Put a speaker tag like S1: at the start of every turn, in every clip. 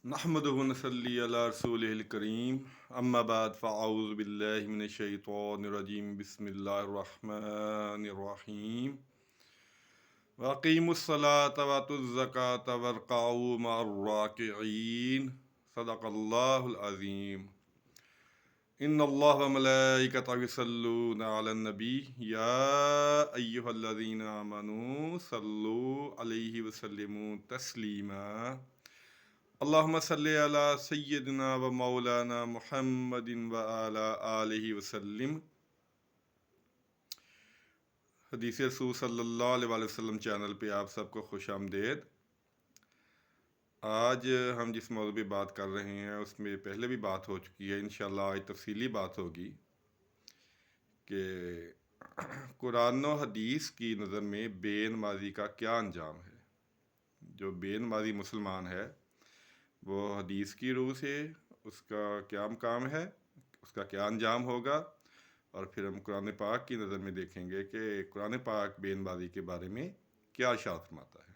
S1: نحمدہ و نصلی علی رسولہ الکریم اما بعد فاعوذ باللہ من الشیطان الرجیم بسم اللہ الرحمن الرحیم واقیموا الصلاة وآتوا الزکاة وارکعوا مع الراکعین صدق اللہ العظیم ان اللہ وملائکتہ یصلون علی النبی یا ایہا الذین آمنوا صلوا علیہ وسلموا تسلیما اللہم صلی علی سیدنا و مولانا محمد و علی آلہ وسلم۔ حدیث رسول صلی اللہ علیہ وسلم چینل پہ آپ سب کو خوش آمدید۔ آج ہم جس موضوع پہ بات کر رہے ہیں اس میں پہلے بھی بات ہو چکی ہے، انشاءاللہ آج تفصیلی بات ہوگی کہ قرآن و حدیث کی نظر میں بے نمازی کا کیا انجام ہے۔ جو بے نمازی مسلمان ہے وہ حدیث کی روح سے اس کا کیا مقام ہے، اس کا کیا انجام ہوگا، اور پھر ہم قرآن پاک کی نظر میں دیکھیں گے کہ قرآن پاک بے نمازی کے بارے میں کیا ارشاد فرماتا ہے۔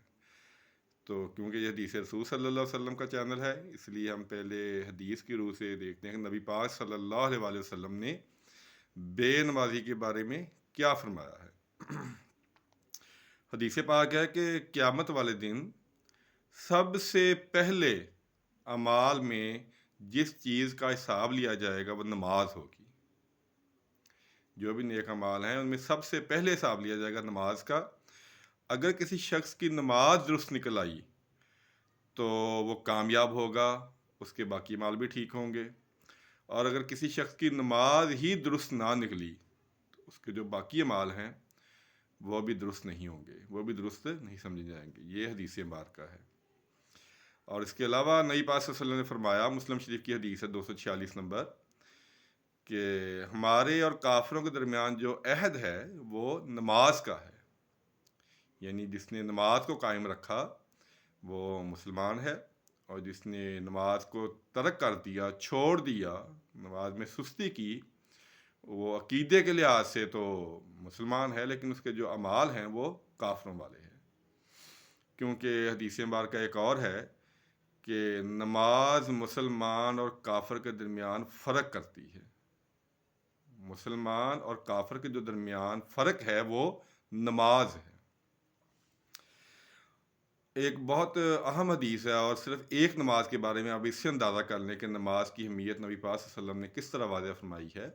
S1: تو کیونکہ یہ حدیث رسول صلی اللہ علیہ وسلم کا چینل ہے، اس لیے ہم پہلے حدیث کی روح سے دیکھتے ہیں کہ نبی پاک صلی اللہ علیہ وسلم نے بے نمازی کے بارے میں کیا فرمایا ہے۔ حدیث پاک ہے کہ قیامت والے دن سب سے پہلے اعمال میں جس چیز کا حساب لیا جائے گا وہ نماز ہوگی۔ جو بھی نیک اعمال ہیں ان میں سب سے پہلے حساب لیا جائے گا نماز کا۔ اگر کسی شخص کی نماز درست نکل آئی تو وہ کامیاب ہوگا، اس کے باقی اعمال بھی ٹھیک ہوں گے، اور اگر کسی شخص کی نماز ہی درست نہ نکلی تو اس کے جو باقی اعمال ہیں وہ بھی درست نہیں ہوں گے، وہ بھی درست نہیں سمجھے جائیں گے۔ یہ حدیث مبارکہ ہے۔ اور اس کے علاوہ نبی پاک صلی اللہ علیہ وسلم نے فرمایا، مسلم شریف کی حدیث ہے 246 نمبر، کہ ہمارے اور کافروں کے درمیان جو عہد ہے وہ نماز کا ہے، یعنی جس نے نماز کو قائم رکھا وہ مسلمان ہے، اور جس نے نماز کو ترک کر دیا، چھوڑ دیا، نماز میں سستی کی، وہ عقیدے کے لحاظ سے تو مسلمان ہے لیکن اس کے جو اعمال ہیں وہ کافروں والے ہیں۔ کیونکہ حدیث مبارکہ ایک اور ہے کہ نماز مسلمان اور کافر کے درمیان فرق کرتی ہے۔ مسلمان اور کافر کے جو درمیان فرق ہے وہ نماز ہے۔ ایک بہت اہم حدیث ہے، اور صرف ایک نماز کے بارے میں آپ اس سے اندازہ کر لیں کہ نماز کی اہمیت نبی پاک صلی اللہ علیہ وسلم نے کس طرح واضح فرمائی ہے۔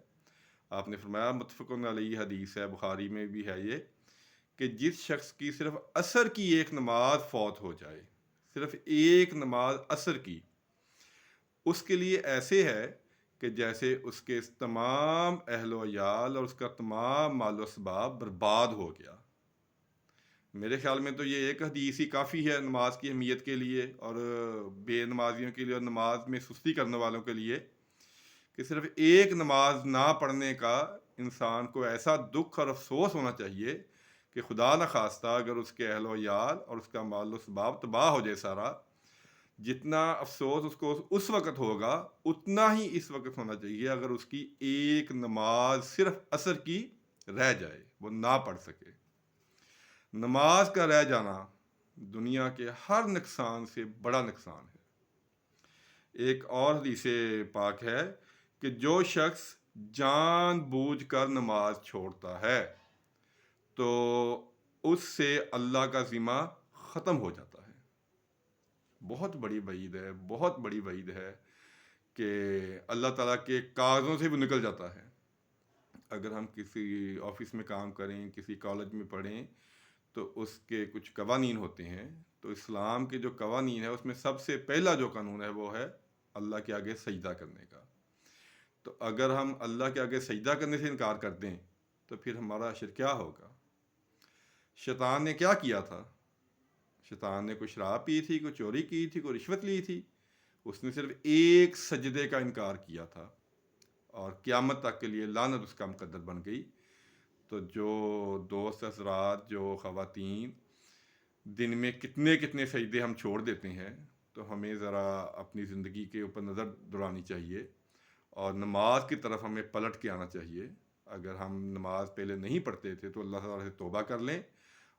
S1: آپ نے فرمایا، متفق علیہ حدیث ہے، بخاری میں بھی ہے یہ، کہ جس شخص کی صرف عصر کی ایک نماز فوت ہو جائے، صرف ایک نماز عصر کی، اس کے لیے ایسے ہے کہ جیسے اس کے تمام اہل و عیال اور اس کا تمام مال و اسباب برباد ہو گیا۔ میرے خیال میں تو یہ ایک حدیث ہی کافی ہے نماز کی اہمیت کے لیے، اور بے نمازیوں کے لیے اور نماز میں سستی کرنے والوں کے لیے، کہ صرف ایک نماز نہ پڑھنے کا انسان کو ایسا دکھ اور افسوس ہونا چاہیے کہ خدا نخواستہ اگر اس کے اہل و عیال اور اس کا مال و اسباب تباہ ہو جائے سارا، جتنا افسوس اس کو اس وقت ہوگا اتنا ہی اس وقت ہونا چاہیے اگر اس کی ایک نماز صرف عصر کی رہ جائے، وہ نہ پڑھ سکے۔ نماز کا رہ جانا دنیا کے ہر نقصان سے بڑا نقصان ہے۔ ایک اور حدیث پاک ہے کہ جو شخص جان بوجھ کر نماز چھوڑتا ہے تو اس سے اللہ کا ذمہ ختم ہو جاتا ہے۔ بہت بڑی وعید ہے، بہت بڑی وعید ہے کہ اللہ تعالیٰ کے کاغذوں سے بھی نکل جاتا ہے۔ اگر ہم کسی آفس میں کام کریں، کسی کالج میں پڑھیں، تو اس کے کچھ قوانین ہوتے ہیں، تو اسلام کے جو قوانین ہیں اس میں سب سے پہلا جو قانون ہے وہ ہے اللہ کے آگے سجدہ کرنے کا۔ تو اگر ہم اللہ کے آگے سجدہ کرنے سے انکار کر دیں تو پھر ہمارا اشر کیا ہوگا؟ شیطان نے کیا کیا تھا؟ شیطان نے کوئی شراب پی تھی، کوئی چوری کی تھی، کوئی رشوت لی تھی؟ اس نے صرف ایک سجدے کا انکار کیا تھا، اور قیامت تک کے لیے لعنت اس کا مقدر بن گئی۔ تو جو دوست حضرات، جو خواتین دن میں کتنے کتنے سجدے ہم چھوڑ دیتے ہیں، تو ہمیں ذرا اپنی زندگی کے اوپر نظر دوڑانی چاہیے اور نماز کی طرف ہمیں پلٹ کے آنا چاہیے۔ اگر ہم نماز پہلے نہیں پڑھتے تھے تو اللہ تعالیٰ سے توبہ کر لیں،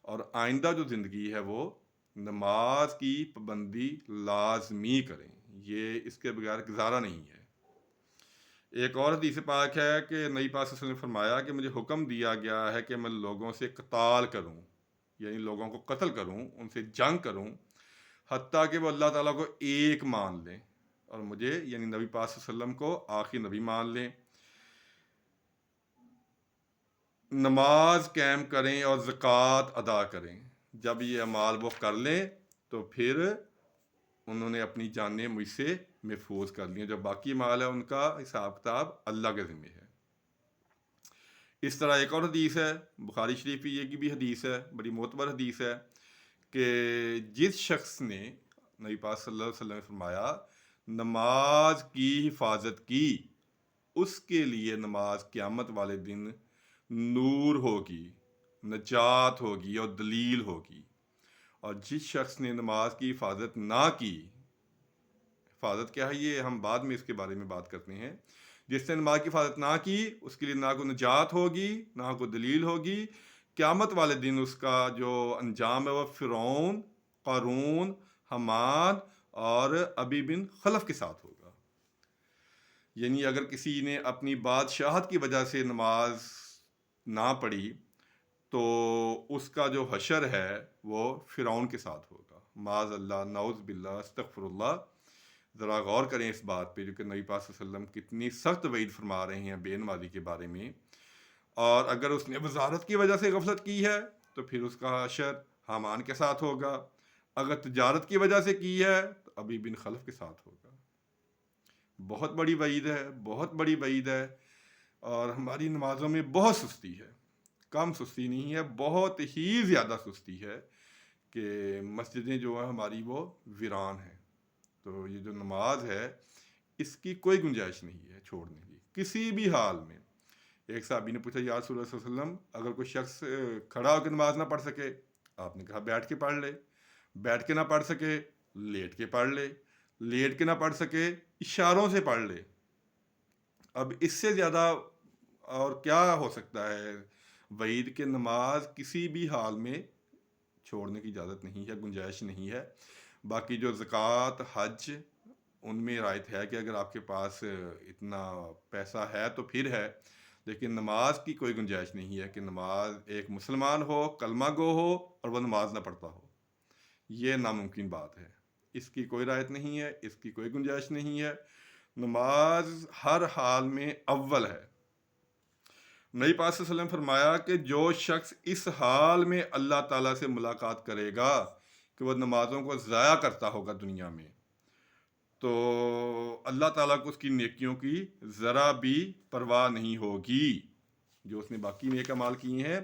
S1: اور آئندہ جو زندگی ہے وہ نماز کی پابندی لازمی کریں۔ یہ اس کے بغیر گزارا نہیں ہے۔ ایک اور حدیث پاک ہے کہ نبی پاک صلی اللہ علیہ وسلم نے فرمایا کہ مجھے حکم دیا گیا ہے کہ میں لوگوں سے قتال کروں، یعنی لوگوں کو قتل کروں، ان سے جنگ کروں، حتیٰ کہ وہ اللہ تعالیٰ کو ایک مان لیں اور مجھے یعنی نبی پاک صلی اللہ علیہ وسلم کو آخری نبی مان لیں، نماز قائم کریں اور زکوٰۃ ادا کریں۔ جب یہ اعمال وہ کر لیں تو پھر انہوں نے اپنی جانیں مجھ سے محفوظ کر لیں، جو باقی مال ہے ان کا حساب کتاب اللہ کے ذمہ ہے۔ اس طرح ایک اور حدیث ہے بخاری شریف کی، یہ کی بھی حدیث ہے، بڑی معتبر حدیث ہے کہ جس شخص نے، نبی پاک صلی اللہ علیہ وسلم نے فرمایا، نماز کی حفاظت کی، اس کے لیے نماز قیامت والے دن نور ہوگی، نجات ہوگی اور دلیل ہوگی، اور جس شخص نے نماز کی حفاظت نہ کی، حفاظت کیا ہے یہ ہم بعد میں اس کے بارے میں بات کرتے ہیں، جس نے نماز کی حفاظت نہ کی اس کے لیے نہ کوئی نجات ہوگی نہ کوئی دلیل ہوگی، قیامت والے دن اس کا جو انجام ہے وہ فرعون، قارون، حامان اور ابی بن خلف کے ساتھ ہوگا۔ یعنی اگر کسی نے اپنی بادشاہت کی وجہ سے نماز نہ پڑھی تو اس کا جو حشر ہے وہ فرعون کے ساتھ ہوگا، معاذ اللہ، نعوذ باللہ، استغفر اللہ۔ ذرا غور کریں اس بات پہ، جو کہ نبی پاک صلی اللہ علیہ وسلم کتنی سخت وعید فرما رہے ہیں بے نمازی کے بارے میں۔ اور اگر اس نے وزارت کی وجہ سے غفلت کی ہے تو پھر اس کا حشر حامان کے ساتھ ہوگا، اگر تجارت کی وجہ سے کی ہے تو ابی بن خلف کے ساتھ ہوگا۔ بہت بڑی وعید ہے، بہت بڑی وعید ہے، اور ہماری نمازوں میں بہت سستی ہے، کم سستی نہیں ہے، بہت ہی زیادہ سستی ہے کہ مسجدیں جو ہیں ہماری وہ ویران ہیں۔ تو یہ جو نماز ہے اس کی کوئی گنجائش نہیں ہے چھوڑنے کی کسی بھی حال میں۔ ایک صحابی نے پوچھا یا رسول اللہ صلی اللہ علیہ وسلم، اگر کوئی شخص کھڑا ہو کے نماز نہ پڑھ سکے، آپ نے کہا بیٹھ کے پڑھ لے، بیٹھ کے نہ پڑھ سکے لیٹ کے پڑھ لے، لیٹ کے نہ پڑھ سکے اشاروں سے پڑھ لے۔ اب اس سے زیادہ اور کیا ہو سکتا ہے؟ وعید کے نماز کسی بھی حال میں چھوڑنے کی اجازت نہیں ہے، گنجائش نہیں ہے۔ باقی جو زکوٰۃ، حج، ان میں رعایت ہے کہ اگر آپ کے پاس اتنا پیسہ ہے تو پھر ہے، لیکن نماز کی کوئی گنجائش نہیں ہے کہ نماز ایک مسلمان ہو، کلمہ گو ہو اور وہ نماز نہ پڑھتا ہو، یہ ناممکن بات ہے، اس کی کوئی رعایت نہیں ہے، اس کی کوئی گنجائش نہیں ہے۔ نماز ہر حال میں اول ہے۔ نبی پاک صلی اللہ علیہ وسلم فرمایا کہ جو شخص اس حال میں اللہ تعالیٰ سے ملاقات کرے گا کہ وہ نمازوں کو ضائع کرتا ہوگا دنیا میں، تو اللہ تعالیٰ کو اس کی نیکیوں کی ذرا بھی پرواہ نہیں ہوگی۔ جو اس نے باقی نیک اعمال کیے ہیں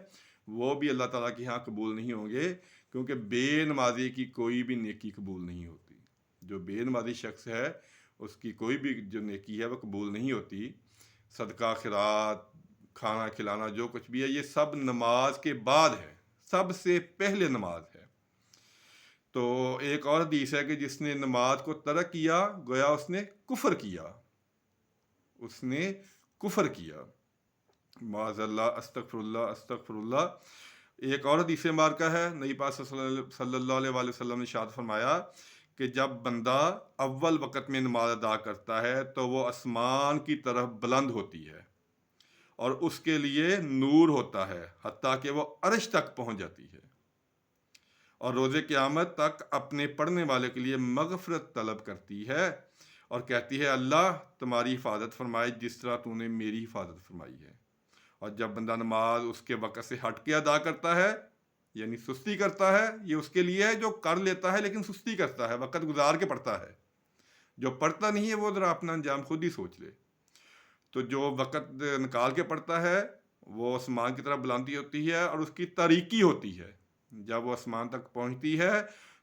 S1: وہ بھی اللہ تعالیٰ کے ہاں قبول نہیں ہوں گے، کیونکہ بے نمازی کی کوئی بھی نیکی قبول نہیں ہوتی۔ جو بے نمازی شخص ہے اس کی کوئی بھی جو نیکی ہے وہ قبول نہیں ہوتی۔ صدقہ، خیرات، کھانا کھلانا، جو کچھ بھی ہے یہ سب نماز کے بعد ہے، سب سے پہلے نماز ہے۔ تو ایک اور حدیث ہے کہ جس نے نماز کو ترک کیا گویا اس نے کفر کیا، اس نے کفر کیا، معاذ اللہ، استغفر اللہ، استغفر اللہ۔ ایک اور حدیث مبارکہ ہے، نبی پاک صلی اللہ علیہ وآلہ وسلم نے ارشاد فرمایا کہ جب بندہ اول وقت میں نماز ادا کرتا ہے تو وہ آسمان کی طرف بلند ہوتی ہے اور اس کے لیے نور ہوتا ہے حتیٰ کہ وہ عرش تک پہنچ جاتی ہے، اور روز قیامت تک اپنے پڑھنے والے کے لیے مغفرت طلب کرتی ہے اور کہتی ہے اللہ تمہاری حفاظت فرمائے جس طرح تو نے میری حفاظت فرمائی ہے۔ اور جب بندہ نماز اس کے وقت سے ہٹ کے ادا کرتا ہے، یعنی سستی کرتا ہے، یہ اس کے لیے ہے جو کر لیتا ہے لیکن سستی کرتا ہے، وقت گزار کے پڑھتا ہے۔ جو پڑھتا نہیں ہے وہ ذرا اپنا انجام خود ہی سوچ لے۔ تو جو وقت نکال کے پڑھتا ہے وہ آسمان کی طرف بلندی ہوتی ہے اور اس کی تاریکی ہوتی ہے، جب وہ آسمان تک پہنچتی ہے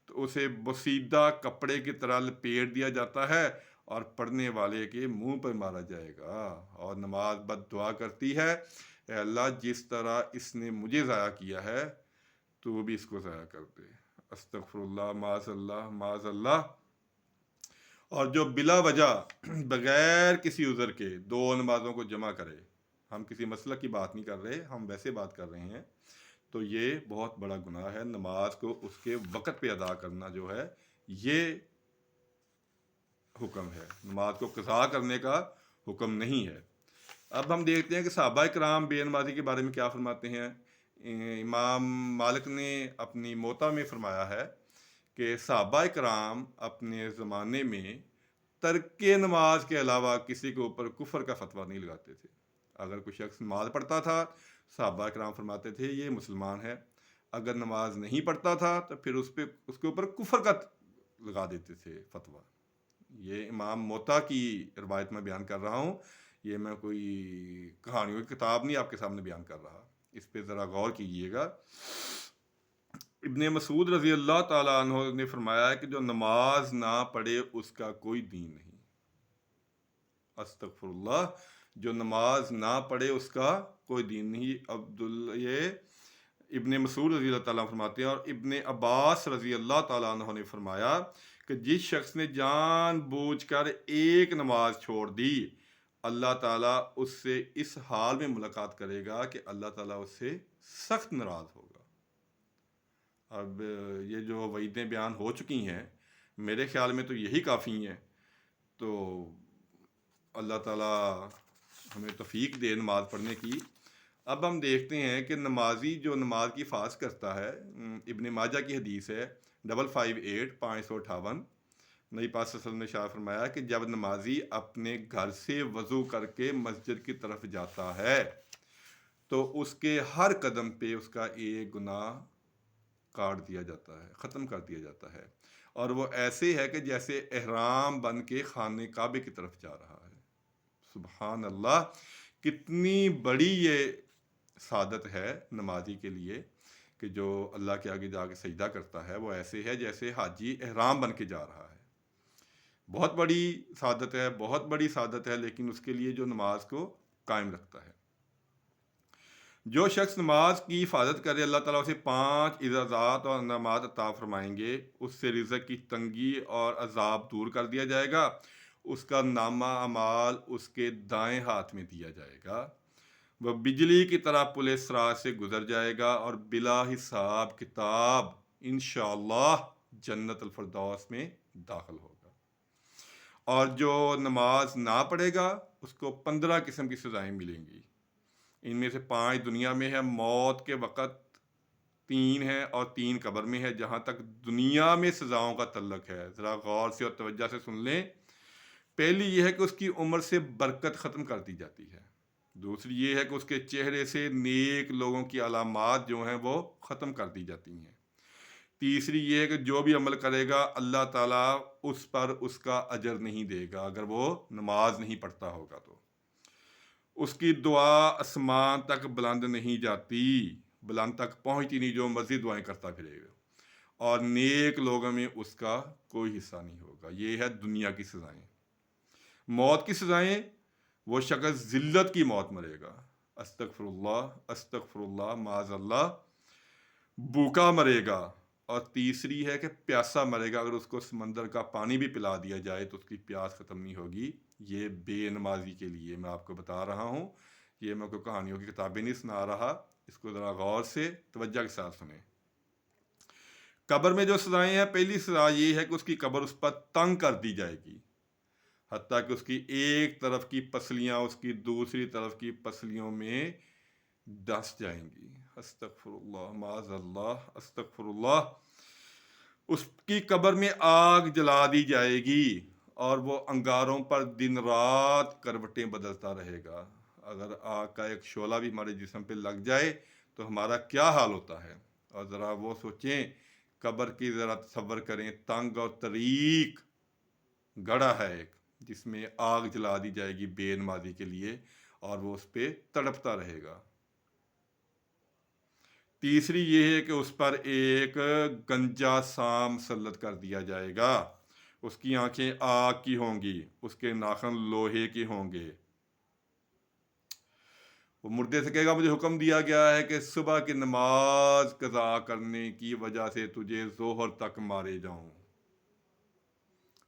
S1: تو اسے بسیدہ کپڑے کی طرح لپیٹ دیا جاتا ہے اور پڑھنے والے کے منہ پر مارا جائے گا، اور نماز بد دعا کرتی ہے، اے اللہ جس طرح اس نے مجھے ضائع کیا ہے تو بھی اس کو ضائع کر دے، استغفر اللہ، معاذ اللہ، معاذ اللہ۔ اور جو بلا وجہ بغیر کسی عذر کے دو نمازوں کو جمع کرے، ہم کسی مسئلہ کی بات نہیں کر رہے، ہم ویسے بات کر رہے ہیں، تو یہ بہت بڑا گناہ ہے۔ نماز کو اس کے وقت پہ ادا کرنا جو ہے یہ حکم ہے، نماز کو قضا کرنے کا حکم نہیں ہے۔ اب ہم دیکھتے ہیں کہ صحابہ کرام بے نمازی کے بارے میں کیا فرماتے ہیں۔ امام مالک نے اپنی موطا میں فرمایا ہے کہ صحابہ کرام اپنے زمانے میں ترک نماز کے علاوہ کسی کے اوپر کفر کا فتویٰ نہیں لگاتے تھے۔ اگر کوئی شخص نماز پڑھتا تھا، صحابہ کرام فرماتے تھے یہ مسلمان ہے۔ اگر نماز نہیں پڑھتا تھا تو پھر اس کے اوپر کفر کا لگا دیتے تھے فتویٰ۔ یہ امام موطا کی روایت میں بیان کر رہا ہوں، یہ میں کوئی کہانیوں کی کتاب نہیں آپ کے سامنے بیان کر رہا، اس پہ ذرا غور کیجیے گا۔ ابن مسعود رضی اللہ تعالیٰ عنہ نے فرمایا ہے کہ جو نماز نہ پڑھے اس کا کوئی دین نہیں۔ استغفر اللہ، جو نماز نہ پڑھے اس کا کوئی دین نہیں۔ یہ ابن مسعود رضی اللہ تعالیٰ فرماتے ہیں، اور ابن عباس رضی اللہ تعالیٰ عنہ نے فرمایا کہ جس شخص نے جان بوجھ کر ایک نماز چھوڑ دی، اللہ تعالیٰ اس سے اس حال میں ملاقات کرے گا کہ اللہ تعالیٰ اس سے سخت ناراض ہوگا۔ اب یہ جو وعیدیں بیان ہو چکی ہیں، میرے خیال میں تو یہی کافی ہیں۔ تو اللہ تعالیٰ ہمیں توفیق دے نماز پڑھنے کی۔ اب ہم دیکھتے ہیں کہ نمازی جو نماز کی حفاظت کرتا ہے، ابن ماجہ کی حدیث ہے 558 نبی پاک صلی اللہ علیہ وسلم نے ارشاد فرمایا کہ جب نمازی اپنے گھر سے وضو کر کے مسجد کی طرف جاتا ہے تو اس کے ہر قدم پہ اس کا ایک گناہ کاٹ دیا جاتا ہے، ختم کر دیا جاتا ہے، اور وہ ایسے ہے کہ جیسے احرام بن کے خانہ کعبے کی طرف جا رہا ہے۔ سبحان اللہ، کتنی بڑی یہ سعادت ہے نمازی کے لیے کہ جو اللہ کے آگے جا کے سجدہ کرتا ہے وہ ایسے ہے جیسے حاجی احرام بن کے جا رہا ہے۔ بہت بڑی سعادت ہے، بہت بڑی سعادت ہے، لیکن اس کے لیے جو نماز کو قائم رکھتا ہے۔ جو شخص نماز کی حفاظت کرے، اللہ تعالیٰ اسے 5 اعزازات اور انعامات عطا فرمائیں گے۔ اس سے رزق کی تنگی اور عذاب دور کر دیا جائے گا، اس کا نامہ اعمال اس کے دائیں ہاتھ میں دیا جائے گا، وہ بجلی کی طرح پل صراط سے گزر جائے گا اور بلا حساب کتاب انشاءاللہ جنت الفردوس میں داخل ہوگا۔ اور جو نماز نہ پڑھے گا اس کو 15 قسم کی سزائیں ملیں گی۔ ان میں سے 5 دنیا میں ہے، موت کے وقت 3 ہے اور 3 قبر میں ہے۔ جہاں تک دنیا میں سزاؤں کا تعلق ہے، ذرا غور سے اور توجہ سے سن لیں۔ پہلی یہ ہے کہ اس کی عمر سے برکت ختم کر دی جاتی ہے۔ دوسری یہ ہے کہ اس کے چہرے سے نیک لوگوں کی علامات جو ہیں وہ ختم کر دی جاتی ہیں۔ تیسری یہ ہے کہ جو بھی عمل کرے گا اللہ تعالیٰ اس پر اس کا اجر نہیں دے گا اگر وہ نماز نہیں پڑھتا ہوگا تو۔ اس کی دعا آسمان تک بلند نہیں جاتی، بلند تک پہنچتی نہیں، جو مرضی دعائیں کرتا پھرے گا، اور نیک لوگوں میں اس کا کوئی حصہ نہیں ہوگا۔ یہ ہے دنیا کی سزائیں۔ موت کی سزائیں، وہ شخص ذلت کی موت مرے گا، استغفر اللہ معاذ اللہ، بھوکا مرے گا، اور تیسری ہے کہ پیاسا مرے گا۔ اگر اس کو سمندر کا پانی بھی پلا دیا جائے تو اس کی پیاس ختم نہیں ہوگی۔ یہ بے نمازی کے لیے میں آپ کو بتا رہا ہوں، یہ میں کوئی کہانیوں کی کتابیں نہیں سنا رہا، اس کو ذرا غور سے توجہ کے ساتھ سنیں۔ قبر میں جو سزائیں ہیں، پہلی سزا یہ ہے کہ اس کی قبر اس پر تنگ کر دی جائے گی، حتیٰ کہ اس کی ایک طرف کی پسلیاں اس کی دوسری طرف کی پسلیوں میں دس جائیں گی۔ استغفر اللہ معاذ اللہ، استغفر اللہ۔ اس کی قبر میں آگ جلا دی جائے گی اور وہ انگاروں پر دن رات کروٹیں بدلتا رہے گا۔ اگر آگ کا ایک شعلہ بھی ہمارے جسم پہ لگ جائے تو ہمارا کیا حال ہوتا ہے، اور ذرا وہ سوچیں، قبر کی ذرا تصور کریں، تنگ اور طریق گڑھا ہے ایک جس میں آگ جلا دی جائے گی بے نمازی کے لیے، اور وہ اس پہ تڑپتا رہے گا۔ تیسری یہ ہے کہ اس پر ایک گنجا سام مسلط کر دیا جائے گا، اس کی آنکھیں آگ کی ہوں گی، اس کے ناخن لوہے کے ہوں گے۔ وہ مردے سے کہے گا مجھے حکم دیا گیا ہے کہ صبح کی نماز قضا کرنے کی وجہ سے تجھے ظہر تک مارے جاؤں،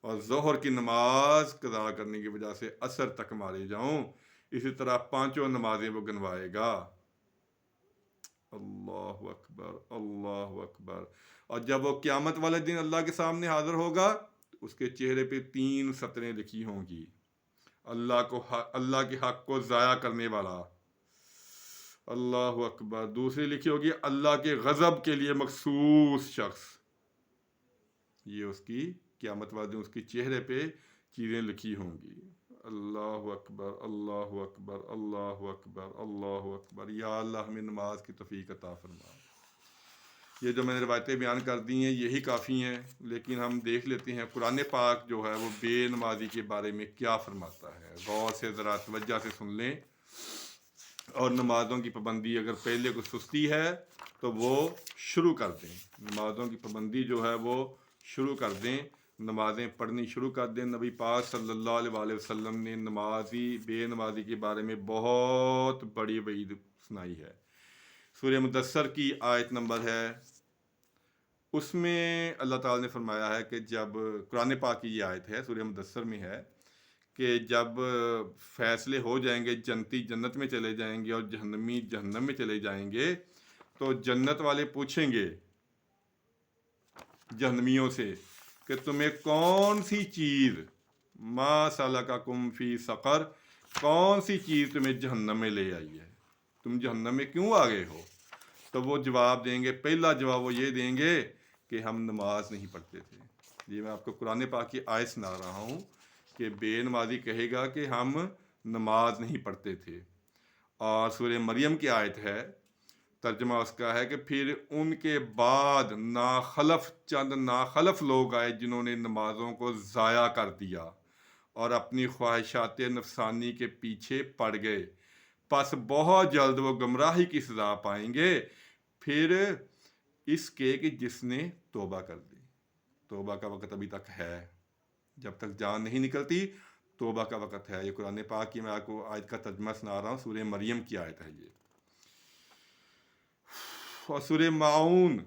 S1: اور ظہر کی نماز قضا کرنے کی وجہ سے عصر تک مارے جاؤں۔ اسی طرح 5 نمازیں وہ گنوائے گا۔ اللہ اکبر، اللہ اکبر۔ اور جب وہ قیامت والے دن اللہ کے سامنے حاضر ہوگا اس کے چہرے پہ 3 سطریں لکھی ہوں گی: اللہ کے حق کو ضائع کرنے والا، اللہ اکبر. دوسری لکھی ہوگی: اللہ کے غضب کے لیے مخصوص شخص. یہ اس کی قیامت والے دن اس کے چہرے پہ چیزیں لکھی ہوں گی. اللہ اکبر، اللہ اکبر، اللہ اکبر، اللہ اکبر. یا اللہ ہمیں نماز کی توفیق عطا فرما. یہ جو میں نے روایتیں بیان کر دی ہیں یہی کافی ہیں، لیکن ہم دیکھ لیتے ہیں قرآن پاک جو ہے وہ بے نمازی کے بارے میں کیا فرماتا ہے. غور سے ذرا توجہ سے سن لیں، اور نمازوں کی پابندی اگر پہلے کو سستی ہے تو وہ شروع کر دیں. نمازوں کی پابندی جو ہے وہ شروع کر دیں، نمازیں پڑھنی شروع کر دیں. نبی پاک صلی اللہ علیہ وآلہ وسلم نے بے نمازی کے بارے میں بہت بڑی وعید سنائی ہے. سورہ مدثر کی آیت نمبر ہے، اس میں اللہ تعالیٰ نے فرمایا ہے کہ جب قرآن پاک کی یہ آیت ہے سورہ مدثر میں ہے کہ جب فیصلے ہو جائیں گے، جنتی جنت میں چلے جائیں گے اور جہنمی جہنم میں چلے جائیں گے، تو جنت والے پوچھیں گے جہنمیوں سے کہ تمہیں کون سی چیز، ما سلککم فی سقر، کون سی چیز تمہیں جہنم میں لے آئی ہے، تم جہنم میں کیوں آ گئے ہو؟ تو وہ جواب دیں گے، پہلا جواب وہ یہ دیں گے کہ ہم نماز نہیں پڑھتے تھے. یہ میں آپ کو قرآن پاک کی آیت سنا رہا ہوں کہ بے نمازی کہے گا کہ ہم نماز نہیں پڑھتے تھے. اور سورہ مریم کی آیت ہے، ترجمہ اس کا ہے کہ پھر ان کے بعد چند ناخلف لوگ آئے جنہوں نے نمازوں کو ضائع کر دیا اور اپنی خواہشات نفسانی کے پیچھے پڑ گئے، پس بہت جلد وہ گمراہی کی سزا پائیں گے. پھر اس کے کہ جس نے توبہ کر دی. توبہ کا وقت ابھی تک ہے، جب تک جان نہیں نکلتی توبہ کا وقت ہے. یہ قرآن پاک کی میں آپ کو آیت کا ترجمہ سنا رہا ہوں، سورہ مریم کی آیت ہے یہ. اور سورہ معون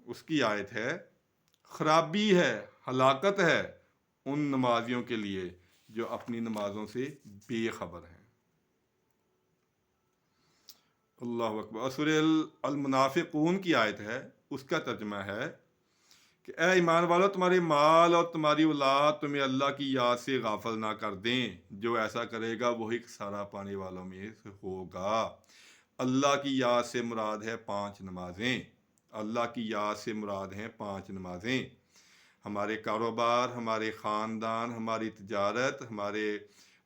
S1: اس کی آیت ہے، خرابی ہے، ہلاکت ہے ان نمازیوں کے لیے جو اپنی نمازوں سے بے خبر ہیں. اللہ اکبر. اور سورہ المنافقون کی آیت ہے، اس کا ترجمہ ہے کہ اے ایمان والو، تمہارے مال اور تمہاری اولاد تمہیں اللہ کی یاد سے غافل نہ کر دیں، جو ایسا کرے گا وہی خسارہ پانے والوں میں سے ہوگا. اللہ کی یاد سے مراد ہے 5 نمازیں. اللہ کی یاد سے مراد ہیں 5 نمازیں. ہمارے کاروبار، ہمارے خاندان، ہماری تجارت، ہمارے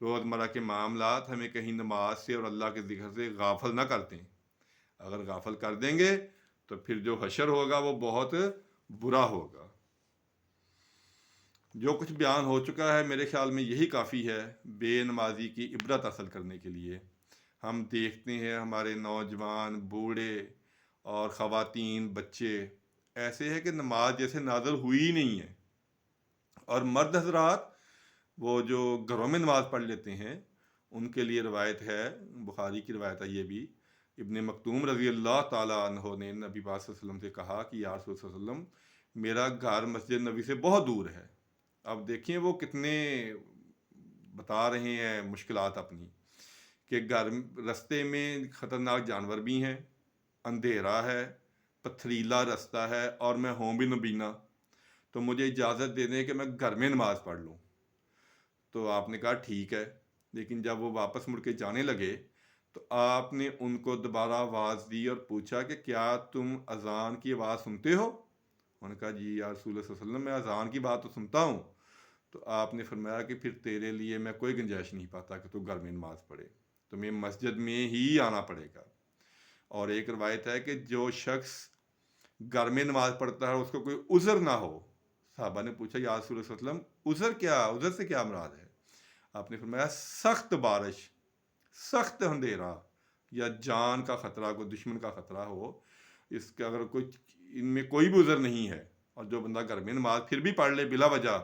S1: روزمرہ کے معاملات ہمیں کہیں نماز سے اور اللہ کے ذکر سے غافل نہ کرتے ہیں. اگر غافل کر دیں گے تو پھر جو حشر ہوگا وہ بہت برا ہوگا. جو کچھ بیان ہو چکا ہے میرے خیال میں یہی کافی ہے بے نمازی کی عبرت حاصل کرنے کے لیے. ہم دیکھتے ہیں ہمارے نوجوان، بوڑھے اور خواتین، بچے ایسے ہیں کہ نماز جیسے نازل ہوئی ہی نہیں ہے. اور مرد حضرات وہ جو گھروں میں نماز پڑھ لیتے ہیں ان کے لیے روایت ہے، بخاری کی روایت ہے یہ بھی، ابن مکتوم رضی اللہ تعالیٰ عنہ نے نبی پاک صلی اللہ علیہ وسلم سے کہا کہ یا رسول صلی اللہ علیہ وسلم، میرا گھر مسجد نبی سے بہت دور ہے. اب دیکھیں وہ کتنے بتا رہے ہیں مشکلات اپنی، کہ رستے میں خطرناک جانور بھی ہیں، اندھیرا ہے، پتھریلا رستہ ہے اور میں ہوں بھی نبینا، تو مجھے اجازت دے دیں کہ میں گھر میں نماز پڑھ لوں. تو آپ نے کہا ٹھیک ہے. لیکن جب وہ واپس مڑ کے جانے لگے تو آپ نے ان کو دوبارہ آواز دی اور پوچھا کہ کیا تم اذان کی آواز سنتے ہو؟ انہوں نے کہا جی یا رسول اللہ صلی اللہ علیہ وسلم، میں اذان کی بات تو سنتا ہوں. تو آپ نے فرمایا کہ پھر تیرے لیے میں کوئی گنجائش نہیں پاتا کہ تو گھر میں نماز پڑھے، تمہیں مسجد میں ہی آنا پڑے گا. اور ایک روایت ہے کہ جو شخص گھر میں نماز پڑھتا ہے اس کو کوئی عذر نہ ہو. صحابہ نے پوچھا یا رسول اللہ صلی اللہ علیہ وسلم عذر کیا، عذر سے کیا مراد ہے؟ آپ نے فرمایا سخت بارش، سخت اندھیرا یا جان کا خطرہ، کوئی دشمن کا خطرہ ہو، اس کا اگر کوئی ان میں کوئی بھی عذر نہیں ہے اور جو بندہ گھر میں نماز پھر بھی پڑھ لے بلا وجہ،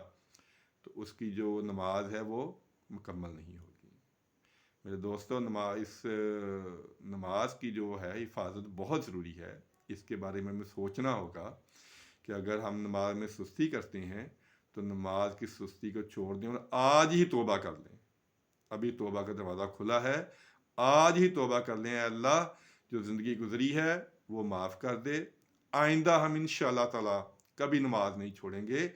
S1: تو اس کی جو نماز ہے وہ مکمل نہیں ہوگی. میرے دوستو، اس نماز کی جو ہے حفاظت بہت ضروری ہے. اس کے بارے میں ہمیں سوچنا ہوگا کہ اگر ہم نماز میں سستی کرتے ہیں تو نماز کی سستی کو چھوڑ دیں اور آج ہی توبہ کر لیں. ابھی توبہ کا دروازہ کھلا ہے، آج ہی توبہ کر لیں. اے اللہ، جو زندگی گزری ہے وہ معاف کر دے، آئندہ ہم انشاءاللہ تعالی کبھی نماز نہیں چھوڑیں گے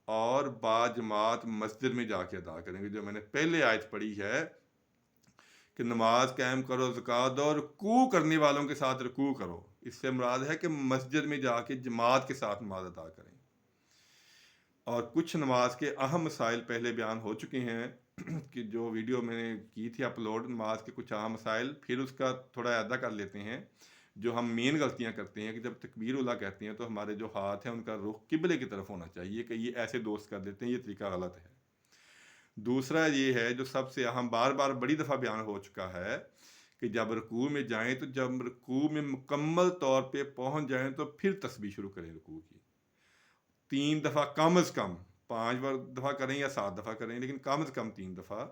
S1: اور باجماعت مسجد میں جا کے ادا کریں گے۔ جو میں نے پہلے آیت پڑھی ہے کہ نماز قائم کرو، زکوٰۃ دو، اور رکوع کرنے والوں کے ساتھ رکوع کرو، اس سے مراد ہے کہ مسجد میں جا کے جماعت کے ساتھ نماز ادا کریں۔ اور کچھ نماز کے اہم مسائل پہلے بیان ہو چکے ہیں کہ جو ویڈیو میں نے کی تھی اپلوڈ، نماز کے کچھ اہم مسائل، پھر اس کا تھوڑا اعادہ کر لیتے ہیں۔ جو ہم مین غلطیاں کرتے ہیں کہ جب تکبیر اولیٰ کہتے ہیں تو ہمارے جو ہاتھ ہیں ان کا رخ قبلے کی طرف ہونا چاہیے، کہ یہ ایسے دوست کر دیتے ہیں، یہ طریقہ غلط ہے۔ دوسرا یہ ہے جو سب سے اہم، بار بار بڑی دفعہ بیان ہو چکا ہے، کہ جب رکوع میں جائیں تو جب رکوع میں مکمل طور پہ پہنچ جائیں تو پھر تسبیح شروع کریں رکوع کی، 3 دفعہ کم از کم، 5 دفعہ کریں یا 7 دفعہ کریں، لیکن کم از کم 3 دفعہ۔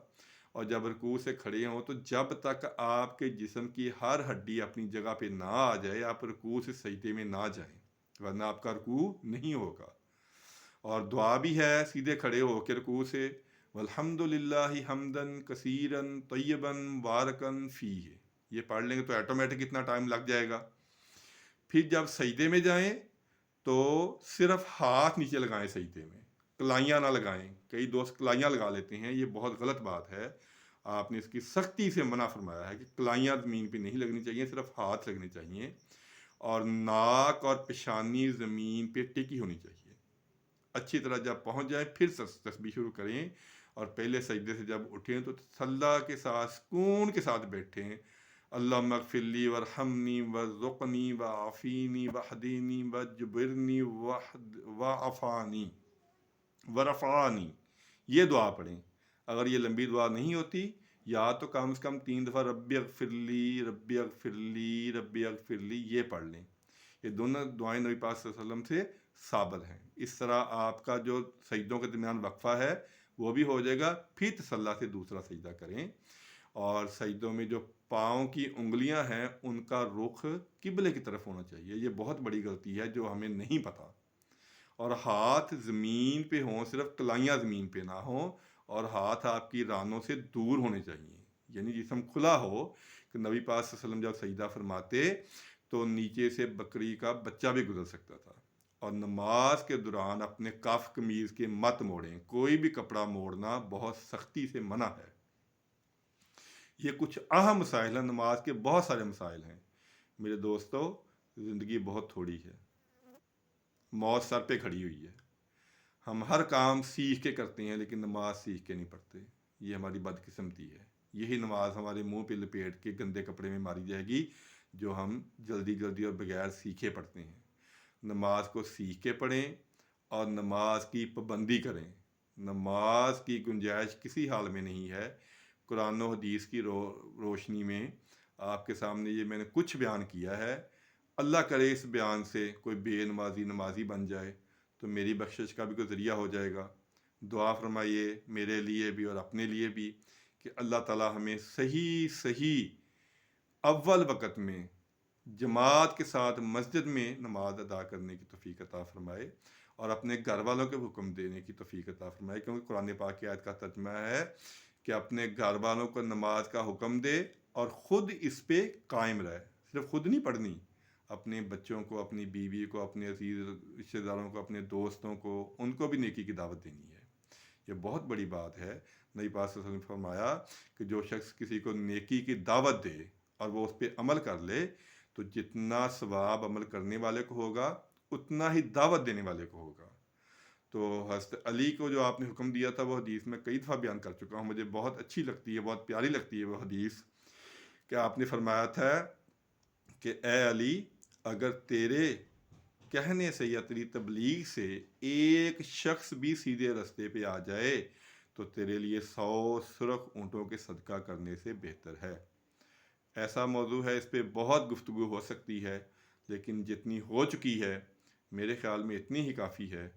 S1: اور جب رکوع سے کھڑے ہوں تو جب تک آپ کے جسم کی ہر ہڈی اپنی جگہ پہ نہ آ جائے، آپ رکوع سے سجدے میں نہ جائیں، ورنہ آپ کا رکوع نہیں ہوگا۔ اور دعا بھی ہے سیدھے کھڑے ہو کے رکوع سے، والحمد للہ حمدن کثیرن طیبن بارکن فیہ، یہ پڑھ لیں گے تو ایٹومیٹک اتنا ٹائم لگ جائے گا۔ پھر جب سجدے میں جائیں تو صرف ہاتھ نیچے لگائیں، سجدے میں کلائیاں نہ لگائیں۔ کئی دوست کلائیاں لگا لیتے ہیں، یہ بہت غلط بات ہے۔ آپ نے اس کی سختی سے منع فرمایا ہے کہ کلائیاں زمین پہ نہیں لگنی چاہیے، صرف ہاتھ لگنے چاہیے، اور ناک اور پیشانی زمین پہ ٹکی ہونی چاہیے۔ اچھی طرح جب پہنچ جائیں پھر تسبیح شروع کریں، اور پہلے سجدے سے جب اٹھیں تو تسلی کے ساتھ، سکون کے ساتھ بیٹھیں۔ اللہم اغفر لی ورحمنی وارزقنی وعافینی وہدینی وجبرنی وعفانی ورفعانی، یہ دعا پڑھیں۔ اگر یہ لمبی دعا نہیں ہوتی، یا تو کم از کم 3 دفعہ ربی اغفر لی ربی اغفر لی ربی اغفر لی یہ پڑھ لیں۔ یہ دونوں دعائیں نبی پاک صلی اللہ علیہ وسلم سے ثابت ہیں۔ اس طرح آپ کا جو سجدوں کے درمیان وقفہ ہے وہ بھی ہو جائے گا، پھر تسلی سے دوسرا سجدہ کریں۔ اور سجدوں میں جو پاؤں کی انگلیاں ہیں ان کا رخ قبلے کی طرف ہونا چاہیے، یہ بہت بڑی غلطی ہے جو ہمیں نہیں پتہ۔ اور ہاتھ زمین پہ ہوں، صرف کلائیاں زمین پہ نہ ہوں، اور ہاتھ آپ کی رانوں سے دور ہونے چاہیے، یعنی جسم کھلا ہو۔ کہ نبی پاک صلی اللہ علیہ وسلم جب سجدہ فرماتے تو نیچے سے بکری کا بچہ بھی گزر سکتا تھا۔ اور نماز کے دوران اپنے کف قمیض کے مت موڑیں، کوئی بھی کپڑا موڑنا بہت سختی سے منع ہے۔ یہ کچھ اہم مسائل ہیں، نماز کے بہت سارے مسائل ہیں۔ میرے دوستو، زندگی بہت تھوڑی ہے، موت سر پہ کھڑی ہوئی ہے۔ ہم ہر کام سیکھ کے کرتے ہیں لیکن نماز سیکھ کے نہیں پڑھتے، یہ ہماری بدقسمتی ہے۔ یہی نماز ہمارے منہ پہ لپیٹ کے گندے کپڑے میں ماری جائے گی جو ہم جلدی جلدی اور بغیر سیکھے پڑھتے ہیں۔ نماز کو سیکھ کے پڑھیں اور نماز کی پابندی کریں۔ نماز کی گنجائش کسی حال میں نہیں ہے۔ قرآن و حدیث کی روشنی میں آپ کے سامنے یہ میں نے کچھ بیان کیا ہے۔ اللہ کرے اس بیان سے کوئی بے نمازی نمازی بن جائے تو میری بخشش کا بھی کوئی ذریعہ ہو جائے گا۔ دعا فرمائیے میرے لیے بھی اور اپنے لیے بھی کہ اللہ تعالی ہمیں صحیح اول وقت میں جماعت کے ساتھ مسجد میں نماز ادا کرنے کی توفیق عطا فرمائے، اور اپنے گھر والوں کے حکم دینے کی توفیق عطا فرمائے، کیونکہ قرآن پاک کی آیت کا ترجمہ ہے کہ اپنے گھر والوں کو نماز کا حکم دے اور خود اس پہ قائم رہے۔ صرف خود نہیں پڑھنی، اپنے بچوں کو، اپنی بیوی کو، اپنے عزیز رشتہ داروں کو، اپنے دوستوں کو، ان کو بھی نیکی کی دعوت دینی ہے۔ یہ بہت بڑی بات ہے۔ نبی پاک صلی اللہ علیہ وسلم نے فرمایا کہ جو شخص کسی کو نیکی کی دعوت دے اور وہ اس پہ عمل کر لے تو جتنا ثواب عمل کرنے والے کو ہوگا اتنا ہی دعوت دینے والے کو ہوگا۔ تو حضرت علی کو جو آپ نے حکم دیا تھا وہ حدیث میں کئی دفعہ بیان کر چکا ہوں، مجھے بہت اچھی لگتی ہے، بہت پیاری لگتی ہے وہ حدیث، کہ آپ نے فرمایا تھا کہ اے علی، اگر تیرے کہنے سے یا تیری تبلیغ سے ایک شخص بھی سیدھے رستے پہ آ جائے تو تیرے لیے 100 سرخ اونٹوں کے صدقہ کرنے سے بہتر ہے۔ ایسا موضوع ہے، اس پہ بہت گفتگو ہو سکتی ہے، لیکن جتنی ہو چکی ہے میرے خیال میں اتنی ہی کافی ہے۔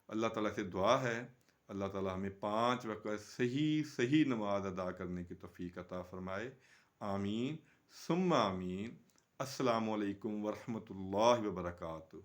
S1: اللہ تعالیٰ سے دعا ہے اللہ تعالیٰ ہمیں 5 وقت صحیح نماز ادا کرنے کی توفیق عطا فرمائے۔ آمین ثم آمین۔ السلام علیکم ورحمۃ اللہ وبرکاتہ۔